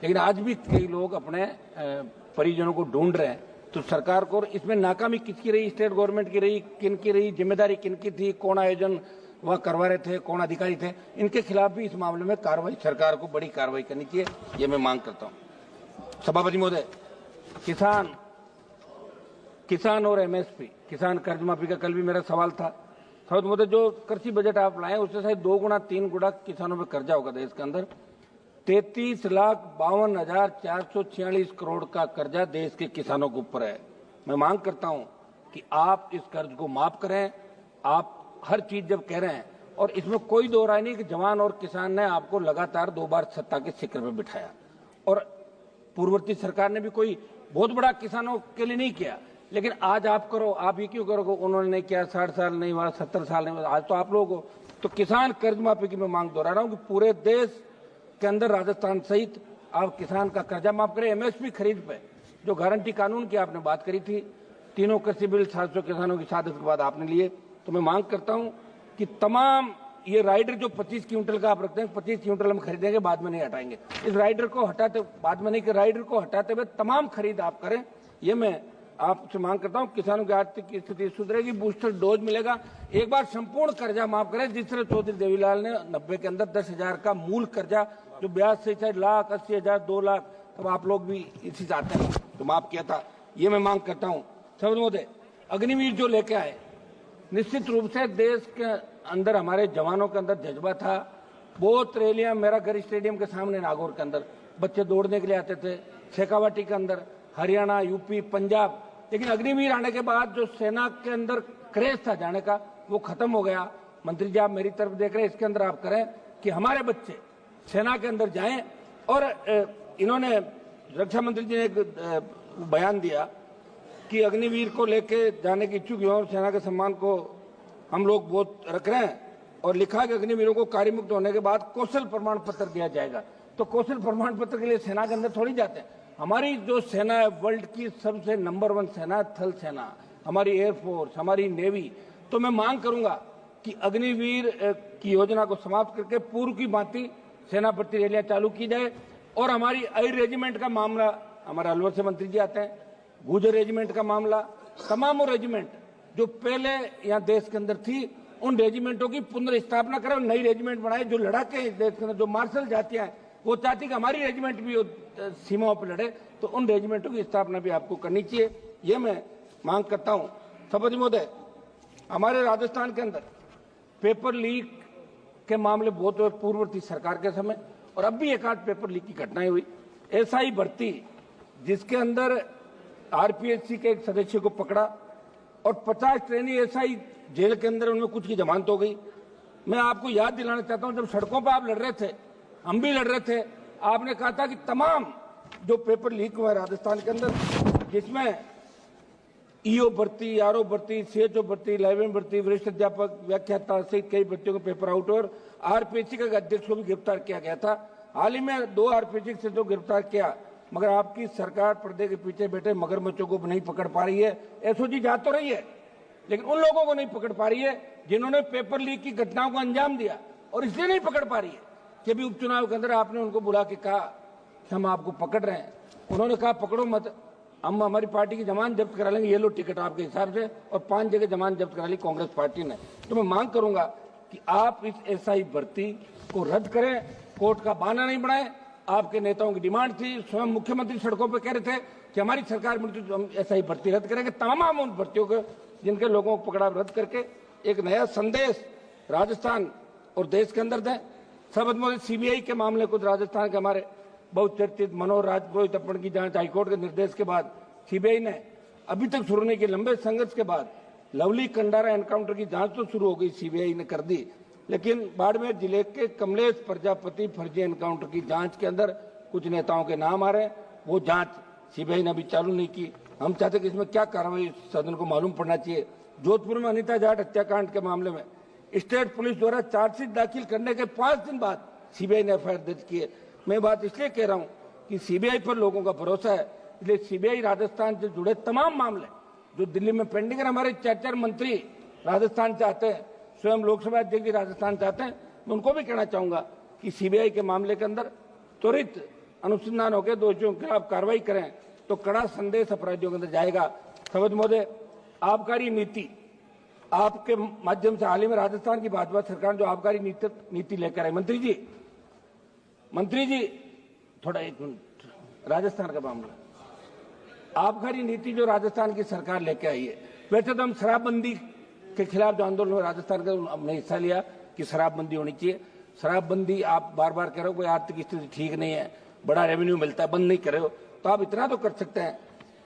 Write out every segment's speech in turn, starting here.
लेकिन आज भी कई लोग अपने परिजनों को ढूंढ रहे हैं। तो सरकार को इसमें नाकामी किसकी रही, स्टेट गवर्नमेंट की रही, किन की रही, जिम्मेदारी किन की थी, कौन आयोजन वह करवा रहे थे, कौन अधिकारी थे, इनके खिलाफ भी इस मामले में कार्रवाई, सरकार को बड़ी कार्रवाई करनी चाहिए, ये मैं मांग करता हूं। सभापति महोदय, किसान और एमएसपी, किसान कर्ज माफी का कल भी मेरा सवाल था। सभापति महोदय, जो कृषि बजट आप लाए उससे शायद 2 गुना 3 गुना किसानों पर कर्जा होगा देश के अंदर। 33,52,446 करोड़ का कर्जा देश के किसानों के ऊपर है। मैं मांग करता हूं कि आप इस कर्ज को माफ करें। आप हर चीज जब कह रहे हैं, और इसमें कोई दो राय नहीं कि जवान और किसान ने आपको लगातार 2 बार सत्ता के शिखर पर बिठाया, और पूर्ववर्ती सरकार ने भी कोई बहुत बड़ा किसानों के लिए नहीं किया, लेकिन आज आप करो, आप ये क्यों करोगे, उन्होंने नहीं किया, 60 साल नहीं हुआ, 70 साल नहीं हुआ, आज तो आप लोग हो। तो किसान कर्ज माफी की मैं मांग दोहरा रहा हूं कि पूरे देश के अंदर राजस्थान सहित आप किसान का कर्जा माफ करें। एमएसपी खरीद पे जो गारंटी कानून की आपने बात करी थी, तीनों कृषि बिल 700 किसानों की शहादत के बाद आपने लिए, तो मैं मांग करता हूं कि तमाम ये राइडर जो 25 क्विंटल का आप रखते हैं, 25 क्विंटल हम खरीदेंगे, बाद में नहीं हटाएंगे, इस राइडर को हटाते, बाद में नहीं कि राइडर को हटाते हुए तमाम खरीद आप करें, ये मैं आपसे मांग करता हूं। किसानों की आर्थिक स्थिति सुधरेगी, बूस्टर डोज मिलेगा, एक बार संपूर्ण कर्जा माफ करें, जिस तरह चौधरी देवीलाल ने 90 के अंदर 10,000 का मूल कर्जा जो ब्याज से चाहे 1,80,000 2 लाख, तब आप लोग भी इसी चाहते हैं तो माफ किया था, ये मैं मांग करता हूं। सभापति महोदय, अग्निवीर जो लेके आए, निश्चित रूप से देश के अंदर हमारे जवानों के अंदर जज्बा था। बहुत रैलियां, मेरा घर स्टेडियम के सामने नागौर के अंदर बच्चे दौड़ने के लिए आते थे, शेखावाटी के अंदर, हरियाणा, यूपी, पंजाब, लेकिन अग्निवीर आने के बाद जो सेना के अंदर क्रेज था जाने का, वो खत्म हो गया। मंत्री जी, आप मेरी तरफ देख रहे हैं, इसके अंदर आप करें कि हमारे बच्चे सेना के अंदर जाएं। और इन्होंने, रक्षा मंत्री जी ने एक बयान दिया कि अग्निवीर को लेके जाने की इच्छुक युवाओं और सेना के सम्मान को हम लोग बहुत रख रहे हैं, और लिखा कि अग्निवीरों को कार्यमुक्त होने के बाद कौशल प्रमाण पत्र दिया जाएगा। तो कौशल प्रमाण पत्र के लिए सेना के अंदर थोड़ी जाते हैं। हमारी जो सेना है, वर्ल्ड की सबसे नंबर 1 सेना, थल सेना, हमारी एयरफोर्स, हमारी नेवी। तो मैं मांग करूंगा कि अग्निवीर की योजना को समाप्त करके पूर्व की भांति सेना भर्ती रैलियां चालू की जाए। और हमारी आई रेजिमेंट का मामला, हमारे अलवर से मंत्री जी आते हैं, गुजर रेजिमेंट का मामला, तमाम रेजिमेंट जो पहले यहाँ देश के अंदर थी, उन रेजिमेंटों की पुनर्स्थापना करें, नई रेजिमेंट बनाए जो लड़ाके देश के अंदर, जो मार्शल जातियां हैं वो चाहती कि हमारी रेजिमेंट भी सीमाओं पर लड़े, तो उन रेजिमेंटों की स्थापना भी आपको करनी चाहिए, ये मैं मांग करता हूं। सभापति महोदय, हमारे राजस्थान के अंदर पेपर लीक के मामले बहुत हुए पूर्ववर्ती सरकार के समय, और अब भी एक आध पेपर लीक की घटनाएं हुई। एसआई भर्ती जिसके अंदर आरपीएससी के एक सदस्य को पकड़ा और 50 ट्रेनी एसआई जेल के अंदर, उनमें कुछ की जमानत हो गई। मैं आपको याद दिलाना चाहता हूं, जब सड़कों पर आप लड़ रहे थे, हम भी लड़ रहे थे, आपने कहा था कि तमाम जो पेपर लीक हुआ है राजस्थान के अंदर, जिसमें ईओ भर्ती, आरओ भर्ती, सीएचओ भर्ती, लाइब्रेरियन भर्ती, वरिष्ठ अध्यापक, व्याख्याता सहित कई भर्तियों के पेपर आउट, और आरपीएससी के अध्यक्ष को भी गिरफ्तार किया गया था। हाल ही में 2 आरपीएससी से जो गिरफ्तार किया, मगर आपकी सरकार पर्दे के पीछे बैठे मगरमच्छों को नहीं पकड़ पा रही है। एसओजी जा तो रही है, लेकिन उन लोगों को नहीं पकड़ पा रही है जिन्होंने पेपर लीक की घटनाओं को अंजाम दिया, और इसलिए नहीं पकड़ पा रही है कि अभी उपचुनाव के अंदर आपने उनको बुला के कहा कि हम आपको पकड़ रहे हैं, उन्होंने कहा पकड़ो मत, हम हमारी पार्टी की जमानत जब्त करा लेंगे, ये लो टिकट आपके हिसाब से, और 5 जगह जमानत जब्त करा ली कांग्रेस पार्टी ने। तो मैं मांग करूंगा कि आप इस एसआई भर्ती को रद्द करें, कोर्ट का बहाना नहीं बनाए। आपके नेताओं की डिमांड थी, स्वयं मुख्यमंत्री सड़कों पर कह रहे थे कि हमारी सरकार में तो हम एसआई भर्ती रद्द करेंगे, तमाम उन भर्तियों को जिनके लोगों को पकड़ा रद्द करके एक नया संदेश राजस्थान और देश के अंदर दें। सभापति महोदय, सीबीआई के मामले को राजस्थान के हमारे बहुत चर्चित मनोहर राजपुरोहित अपहरण की जांच हाईकोर्ट के निर्देश के बाद सीबीआई ने अभी तक शुरू नहीं की। लंबे संघर्ष के बाद लवली कंडारा एनकाउंटर की जांच तो शुरू हो गई, सीबीआई ने कर दी, लेकिन बाड़मेर जिले के कमलेश प्रजापति फर्जी एनकाउंटर की जांच के अंदर कुछ नेताओं के नाम आ रहे हैं, वो जांच सीबीआई ने अभी चालू नहीं की। हम चाहते कि इसमें क्या कार्रवाई सदन को मालूम पड़ना चाहिए। जोधपुर में अनिता जाट हत्याकांड के मामले में स्टेट पुलिस द्वारा चार्जशीट दाखिल करने के 5 दिन बाद सीबीआई ने एफआईआर दर्ज की है। मैं बात इसलिए कह रहा हूं कि सीबीआई पर लोगों का भरोसा है, इसलिए सीबीआई राजस्थान से जुड़े तमाम मामले जो दिल्ली में पेंडिंग है, हमारे 4 मंत्री राजस्थान चाहते हैं, स्वयं लोकसभा अध्यक्ष भी राजस्थान चाहते हैं, मैं उनको भी कहना चाहूंगा कि सीबीआई के मामले के अंदर त्वरित अनुसंधान होकर दोषियों के खिलाफ कार्रवाई करें तो कड़ा संदेश अपराधियों के अंदर जाएगा। सभापति महोदय, आबकारी नीति आपके माध्यम से हाल ही में राजस्थान की भाजपा सरकार जो आबकारी नीति लेकर आई, मंत्री जी थोड़ा एक मिनट, राजस्थान का मामला, आबकारी नीति जो राजस्थान की सरकार लेकर आई है, वैसे तो हम शराबबंदी के खिलाफ जो आंदोलन राजस्थान का हमने हिस्सा लिया कि शराबबंदी होनी चाहिए। शराबबंदी आप बार बार कह रहे हो कोई आर्थिक स्थिति ठीक नहीं है, बड़ा रेवेन्यू मिलता है, बंद नहीं कर रहे हो, तो आप इतना तो कर सकते हैं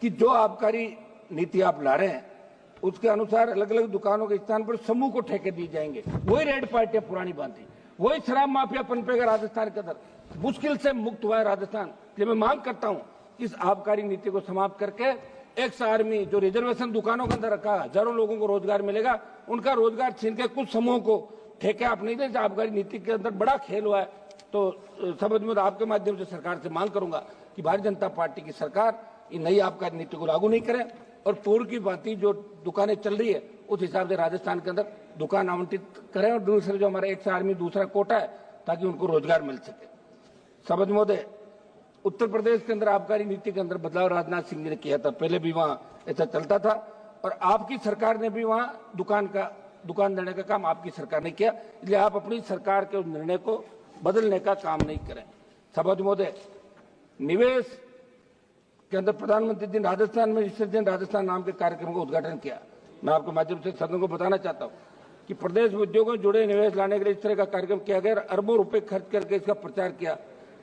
कि जो आबकारी नीति आप ला रहे हैं उसके अनुसार अलग अलग दुकानों के स्थान पर समूह को ठेके दिए जाएंगे। वही रेड पार्टियां पुरानी बांधी, वही शराब माफिया पनपेगा राजस्थान के अंदर, मुश्किल से मुक्त हुआ है राजस्थान। इसलिए मैं मांग करता हूं इस आबकारी नीति को समाप्त करके एक्स आर्मी जो रिजर्वेशन दुकानों के अंदर रखा, हजारों लोगों को रोजगार मिलेगा, उनका रोजगार छीन के कुछ समूहों को ठेके आप नहीं दे। आबकारी नीति के अंदर बड़ा खेल हुआ है। तो सभापति महोदय, आपके माध्यम से सरकार से मांग करूंगा कि भारतीय जनता पार्टी की सरकार इन नई आबकारी नीति को लागू नहीं करे और पूर्व की भांति जो दुकानें चल रही है उस हिसाब से राजस्थान के अंदर दुकान आवंटित करें और दूसरे जो हमारा एक्स आर्मी दूसरा कोटा है ताकि उनको रोजगार मिल सके। सभापति महोदय, उत्तर प्रदेश के अंदर आबकारी नीति के अंदर बदलाव राजनाथ सिंह जी ने किया था, पहले भी वहां ऐसा चलता था और आपकी सरकार ने भी वहां दुकान देने का काम आपकी सरकार ने किया, इसलिए आप अपनी सरकार के उस निर्णय को बदलने का काम नहीं करें। सभापति महोदय, निवेश के अंदर प्रधानमंत्री जी राजस्थान में विसर्जन राजस्थान नाम के कार्यक्रम का उद्घाटन किया। मैं आपके माध्यम से सदन को बताना चाहता हूं कि प्रदेश में उद्योगों से जुड़े निवेश लाने के लिए इस तरह का कार्यक्रम किया गया, अरबों रुपए खर्च करके इसका प्रचार किया।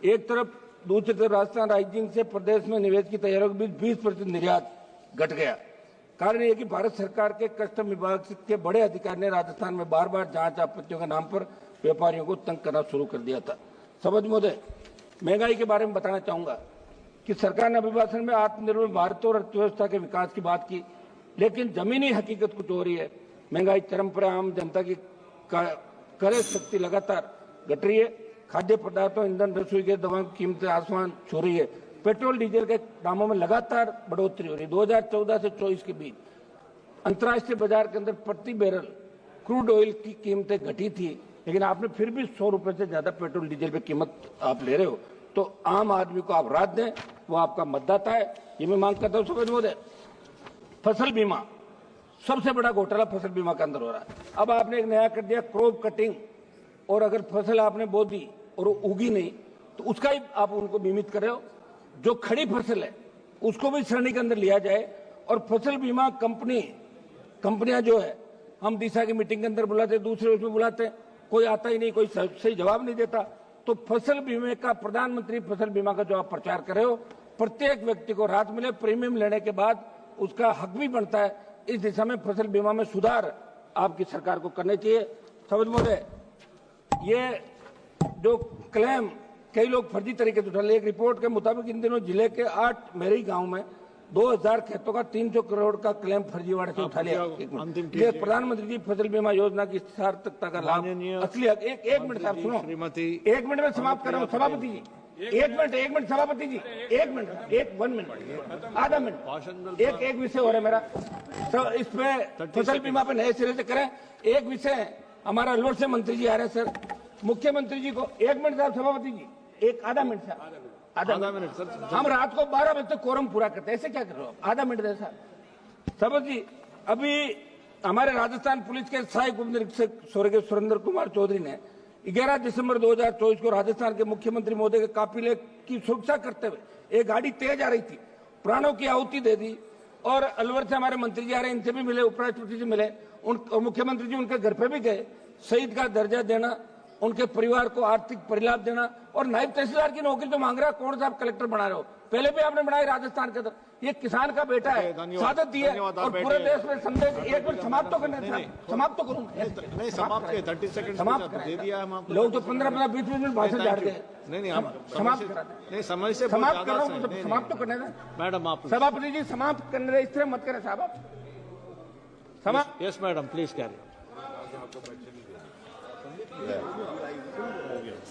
एक तरफ, दूसरी तरफ राजस्थान राइजिंग से प्रदेश में निवेश की तैयारियों के बीच 20% निर्यात घट गया। कारण यह कि भारत सरकार के कस्टम विभाग के बड़े अधिकारी ने राजस्थान में बार बार जांच आपत्तियों के नाम पर व्यापारियों को तंग करना शुरू कर दिया था। सभापति महोदय, महंगाई के बारे में बताना चाहूंगा कि सरकार ने अभिभाषण में आत्मनिर्भर भारत और अर्थव्यवस्था के विकास की बात की, लेकिन जमीनी हकीकत कुछ हो रही है। महंगाई चरम पर, आम जनता की क्रय शक्ति लगातार घट रही है। खाद्य पदार्थों, ईंधन, रसोई गैस, दवाओं की कीमतें आसमान छू रही है। पेट्रोल डीजल के दामों में लगातार बढ़ोतरी हो रही है। 2014 से 24 के बीच अंतर्राष्ट्रीय बाजार के अंदर प्रति बैरल क्रूड ऑयल की कीमतें घटी थी, लेकिन आपने फिर भी 100 रुपए से ज्यादा पेट्रोल डीजल पे कीमत आप ले रहे हो, तो आम आदमी को आप राहत दें, वो आपका मतदाता है, ये मैं मांग करता हूं। सभापति महोदय, फसल बीमा, सबसे बड़ा घोटाला फसल बीमा के अंदर हो रहा है। अब आपने एक नया कर दिया क्रॉप कटिंग, और अगर फसल आपने बो दी और उगी नहीं तो उसका ही आप उनको बीमित कर रहे हो। जो खड़ी फसल है उसको भी श्रेणी के अंदर लिया जाए और फसल बीमा कंपनियां जो है, हम दिशा की मीटिंग के अंदर बुलाते, दूसरे उसमें बुलाते, कोई आता ही नहीं, कोई सही जवाब नहीं देता। तो फसल बीमे का, प्रधानमंत्री फसल बीमा का जो आप प्रचार कर रहे हो, प्रत्येक व्यक्ति को राहत मिले, प्रीमियम लेने के बाद उसका हक भी बनता है। इस दिशा में फसल बीमा में सुधार आपकी सरकार को करने चाहिए। सभापति महोदय, ये जो क्लेम कई लोग फर्जी तरीके से उठा रहे, एक रिपोर्ट के मुताबिक इन दिनों जिले के 8 मेरी गांव में 2000 खेतों का 300 करोड़ का क्लेम फर्जीवाड़े से उठा लिया। ये प्रधानमंत्री जी फसल बीमा योजना की सार्थकता का लाभ असली। एक मिनट साहब सुनो, 1 मिनट में समाप्त कर रहा हूँ सभापति जी, 1 मिनट सभापति जी, 1 मिनट, आधा मिनट, एक विषय हो रहा है मेरा, इस पे फसल बीमा पे नए सिरे से करें। एक विषय हमारा अलवर से मंत्री जी आ रहे हैं सर, मुख्यमंत्री जी को 1 मिनट साहब, सभापति जी आधा मिनट साहब, आधा मिनट सर, हम रात को 12 बजे तक कोरम पूरा करते हैं, ऐसे क्या कर रहे हो? आधा मिनट दे साहब। सभापति जी, अभी हमारे राजस्थान पुलिस के सहायक उप निरीक्षक स्वर्गीय सुरेंद्र कुमार चौधरी ने 11 दिसंबर 2024 को राजस्थान के मुख्यमंत्री महोदय के काफिले की सुरक्षा करते हुए एक गाड़ी तेज आ रही थी, प्राणों की आहुति दे दी। और अलवर से हमारे मंत्री जी आ रहे हैं, इनसे भी मिले, उपराष्ट्रपति जी मिले, और मुख्यमंत्री जी उनके घर पे भी गए। शहीद का दर्जा देना, उनके परिवार को आर्थिक परिलाभ देना, और नायब तहसीलदार की नौकरी तो मांग रहा है, कौन सा आप कलेक्टर बना रहे हो? पहले भी आपने बनाई राजस्थान के अंदर। ये किसान का बेटा है, सादत दी है, और पूरे देश में संदेश। 1 मिनट समाप्त तो करना है, समाप्त तो करूँ, समाप्त दे दिया। लोग तो 15-15, 20 मिनट भाषण झाड़ गए, समाप्त कराते, समय से समाप्त कर रहा हूँ, समाप्त तो करने दें मैडम। आप सभापति जी समाप्त करने दें, इस तरह मत करें साहब आप। समाप्त। Yes madam, please carry.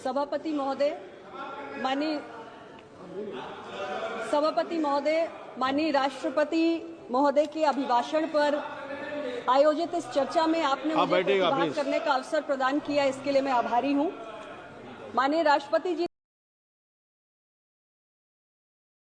सभापति महोदय, माननीय राष्ट्रपति महोदय के अभिभाषण पर आयोजित इस चर्चा में आपने मुझे प्रतिभाग करने का अवसर प्रदान किया, इसके लिए मैं आभारी हूं। माननीय राष्ट्रपति जी